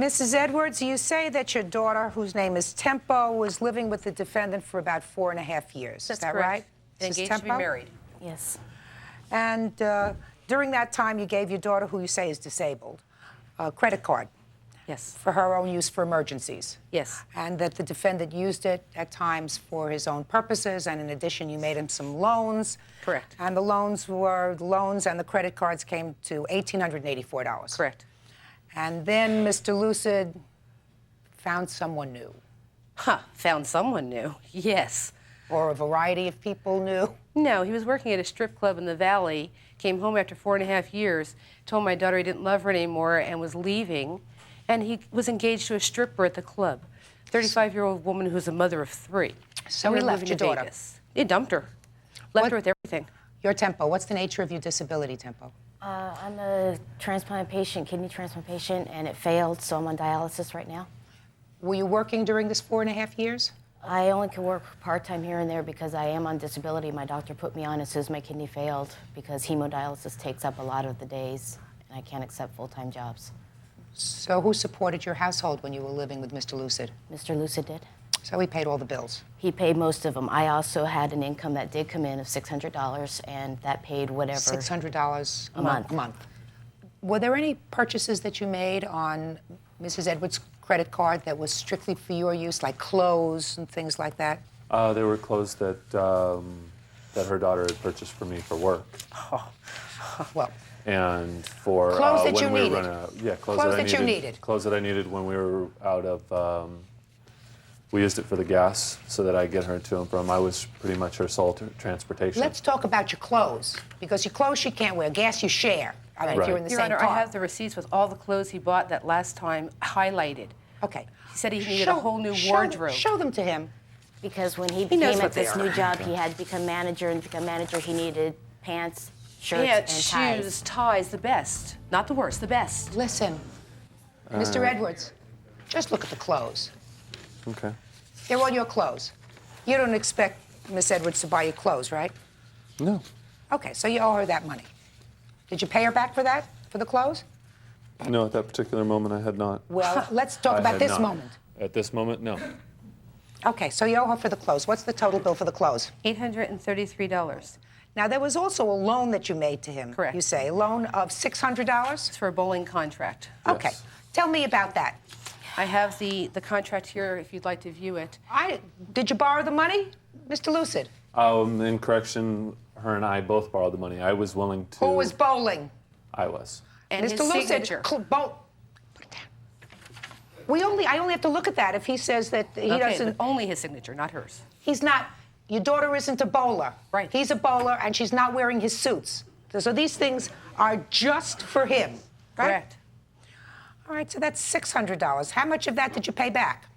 Mrs. Edwards, you say that your daughter, whose name is Tempo, was living with the defendant for about 4.5 years. That's is that correct. right? Engaged to be married. Yes. And during that time, you gave your daughter, who you say is disabled, a credit card. Yes. For her own use for emergencies. Yes. And that the defendant used it at times for his own purposes, and in addition, you made him some loans. Correct. And the loans and the credit cards came to $1,884. Correct. And then Mr. Lucid found someone new. Found someone new. Yes. Or a variety of people new. No, he was working at a strip club in the Valley, came home after 4.5 years, told my daughter he didn't love her anymore and was leaving, and he was engaged to a stripper at the club, 35-year-old woman who's a mother of 3. So he left your daughter? Vegas. He dumped her. Left her with everything. Your Tempo, what's the nature of your disability, Tempo? I'm a transplant patient, kidney transplant patient, and it failed, so I'm on dialysis right now. Were you working during this 4.5 years? I only can work part-time here and there because I am on disability. My doctor put me on as soon as my kidney failed because hemodialysis takes up a lot of the days, and I can't accept full-time jobs. So who supported your household when you were living with Mr. Lucid? Mr. Lucid did. So he paid all the bills? He paid most of them. I also had an income that did come in of $600, and that paid whatever. $600 a month. A month. Were there any purchases that you made on Mrs. Edwards' credit card that was strictly for your use, like clothes and things like that? There were clothes that her daughter had purchased for me for work. Well. And for clothes that when you we needed. were running out. Yeah, Clothes that you needed. Clothes that I needed when we were out of. We used it for the gas so that I get her to and from. I was pretty much her sole transportation. Let's talk about your clothes, because your clothes she can't wear. Gas you share. I mean, if you're in the Your same Honor, car. I have the receipts with all the clothes he bought that last time highlighted. Okay. He said he needed a whole new wardrobe. Show them to him. Because when he knows became what at this they are. new job, he had to become manager, and to become manager, he needed pants, shirts, Yeah, and ties. shoes, ties, the best. Not the worst, the best. Listen, Mr. Edwards, just look at the clothes. Okay. They're all your clothes. You don't expect Miss Edwards to buy you clothes, right? No. Okay, so you owe her that money. Did you pay her back for that, for the clothes? No, at that particular moment I had not. Well, let's talk I about had this not. moment. At this moment, no. Okay, so you owe her for the clothes. What's the total bill for the clothes? $833. Now, there was also a loan that you made to him. Correct. You say, a loan of $600? It's for a bowling contract. Okay. Yes. Tell me about that. I have the contract here if you'd like to view it. Did you borrow the money, Mr. Lucid? In correction, her and I both borrowed the money. I was willing to. Who was bowling? I was. And Mr. his Lucid, signature. Put it down. I only have to look at that if he says that he doesn't. Only his signature, not hers. He's not. Your daughter isn't a bowler. Right. He's a bowler, and she's not wearing his suits. So these things are just for him. Right? Correct. All right, so that's $600. How much of that did you pay back?